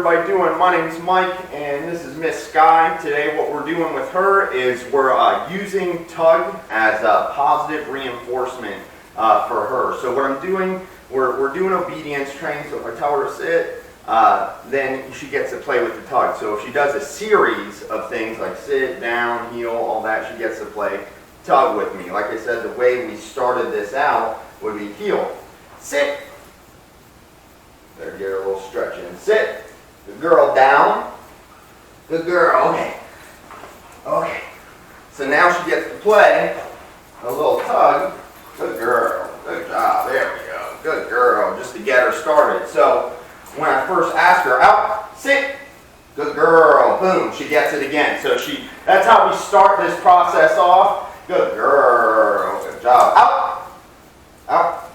everybody doing? My name is Mike and this is Miss Sky. Today what we're doing with her is we're using tug as a positive reinforcement for her. So what I'm doing, we're doing obedience training. So if I tell her to sit, then she gets to play with the tug. So if she does a series of things like sit, down, heel, all that, she gets to play tug with me. Like I said, the way we started this out would be heel, sit. There, get her a little stretch in. Sit. Good girl. Down. Good girl. Okay. Okay. So now she gets to play a little tug. Good girl. Good job. There we go. Good girl. Just to get her started. So when I first asked her, out, sit. Good girl. Boom. She gets it again. So that's how we start this process off. Good girl. Good job. Out. Out.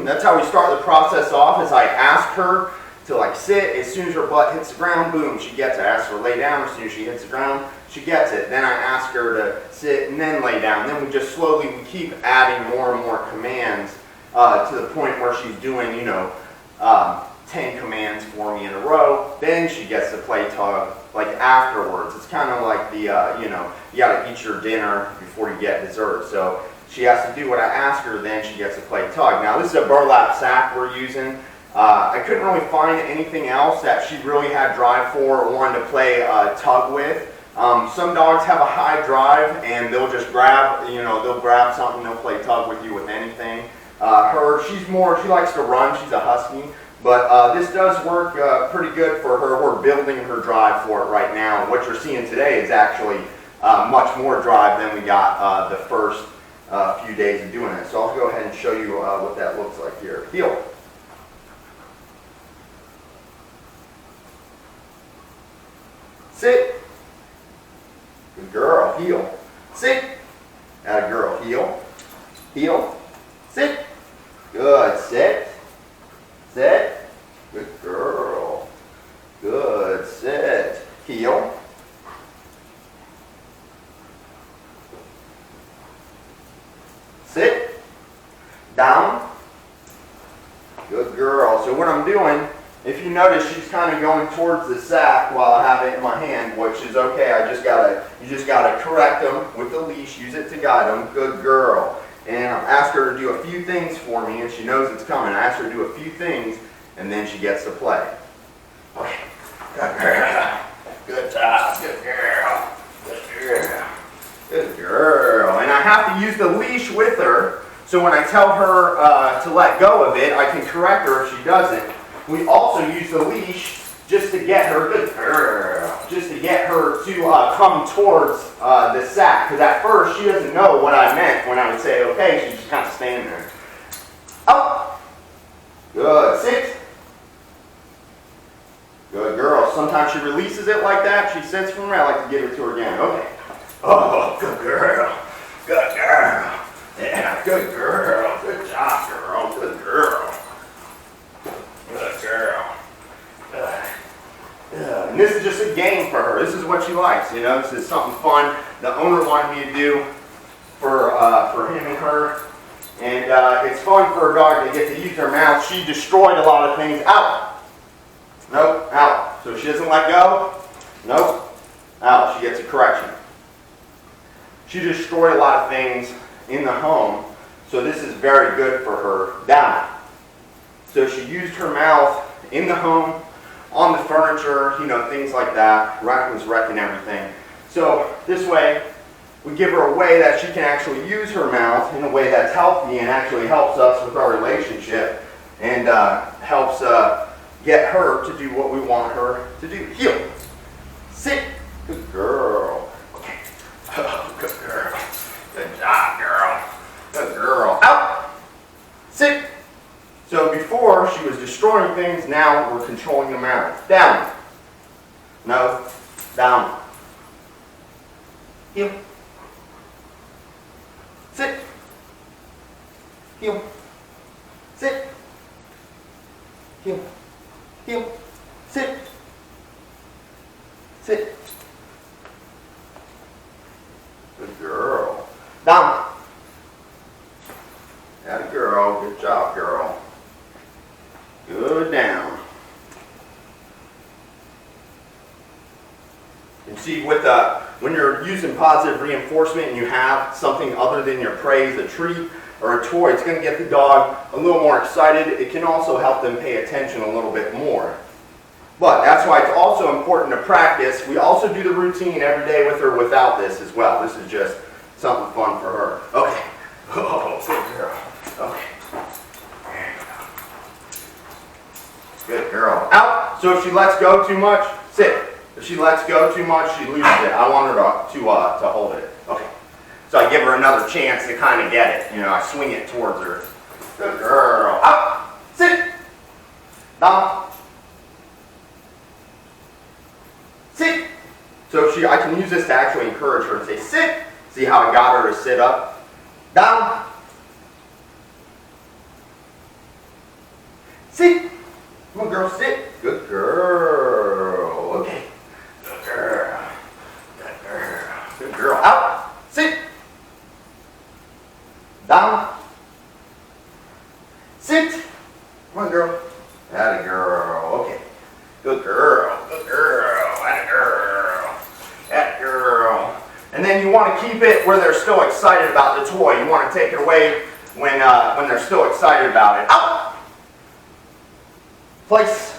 That's how we start the process off, is I ask her to like sit. As soon as her butt hits the ground, boom, she gets it. I ask her to lay down. As soon as she hits the ground, she gets it. Then I ask her to sit and then lay down. Then we just slowly, we keep adding more and more commands to the point where she's doing, 10 commands for me in a row. Then she gets to play tug like afterwards. It's kind of like the, you got to eat your dinner before you get dessert. So she has to do what I ask her, then she gets to play tug. Now this is a burlap sack we're using. I couldn't really find anything else that she really had drive for or wanted to play tug with. Some dogs have a high drive and they'll just grab, they'll grab something, they'll play tug with you with anything. She likes to run, she's a husky. But this does work pretty good for her. We're building her drive for it right now. And what you're seeing today is actually much more drive than we got the first few days of doing it. So I'll go ahead and show you what that looks like here. Heel. Sit. Good girl. Heel. Sit. Atta girl. Heel. Heel. Sit. Good. Sit. Sit. Good girl. Good. Sit. Heel. Sit. Down. Good girl. So what I'm doing, if you notice, she's kind of going towards the sack while I have it in my hand, which is okay. You just gotta correct them with the leash. Use it to guide them. Good girl. And I ask her to do a few things for me, and she knows it's coming. I ask her to do a few things, and then she gets to play. Okay. Good girl. Good job. Good girl. Good girl. Good girl. And I have to use the leash with her, so when I tell her to let go of it, I can correct her if she doesn't. We also use the leash just to get her, good girl, just to get her to come towards the sack. Because at first, she doesn't know what I meant when I would say, okay, she's just kind of standing there. Up. Good. Sit. Good girl. Sometimes she releases it like that. She sits for me. I like to give it to her again. Okay. Oh, good girl. Good girl. Yeah, good girl. Good job, girl. Good girl. Good girl. And this is just a game for her. This is what she likes, This is something fun. The owner wanted me to do for him and her. And it's fun for a dog to get to use her mouth. She destroyed a lot of things. Out. Nope. Out. So she doesn't let go. Nope. Out. She gets a correction. She destroyed a lot of things in the home. So this is very good for her. Down. So she used her mouth in the home, on the furniture, things like that. Was wrecking everything. So this way, we give her a way that she can actually use her mouth in a way that's healthy and actually helps us with our relationship and helps get her to do what we want her to do. Heel. Sit. Good girl. Okay. Oh, good girl. Good job, girl. Good girl. Out. Sit. So before she was destroying things, now we're controlling the mouth. Down. No. Down. Heel. Sit. Heel. Sit. Heel. Heel. Sit. Sit. Good girl. Down. Atta girl. Good job, girl. Good down. You see, when you're using positive reinforcement and you have something other than your praise, a treat or a toy, it's going to get the dog a little more excited. It can also help them pay attention a little bit more. But that's why it's also important to practice. We also do the routine every day with her without this as well. This is just something fun for her. Okay. Oh, good girl. Okay. Good girl. Out. So if she lets go too much, sit. If she lets go too much, she loses it. I want her to hold it. Okay. So I give her another chance to kind of get it. You know, I swing it towards her. Good girl. Out. Sit. Down. Sit. So I can use this to actually encourage her and say, sit. See how I got her to sit up? Down. Sit. Come on, girl, sit. Good girl. Okay. Good girl. Good girl. Good girl. Out. Sit. Down. Sit. Come on, girl. Atta girl. Okay. Good girl. Good girl. Atta girl. Atta girl. And then you want to keep it where they're still excited about the toy. You want to take it away when they're still excited about it. Out. Place.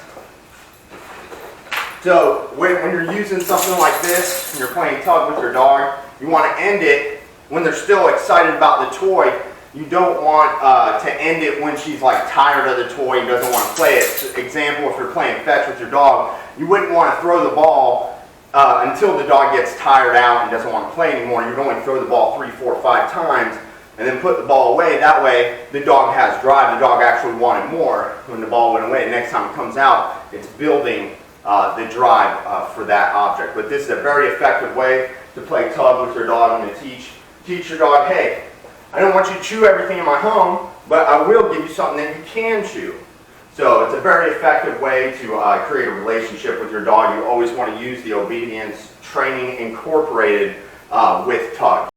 So when you're using something like this and you're playing tug with your dog, you want to end it when they're still excited about the toy. You don't want to end it when she's like tired of the toy and doesn't want to play it. Example, if you're playing fetch with your dog, you wouldn't want to throw the ball until the dog gets tired out and doesn't want to play anymore. You'd only throw the ball 3, 4, 5 times and then put the ball away. That way the dog has drive. The dog actually wanted more when the ball went away. Next time it comes out, it's building the drive for that object. But this is a very effective way to play tug with your dog and to teach your dog, hey, I don't want you to chew everything in my home, but I will give you something that you can chew. So it's a very effective way to create a relationship with your dog. You always want to use the obedience training incorporated with tug.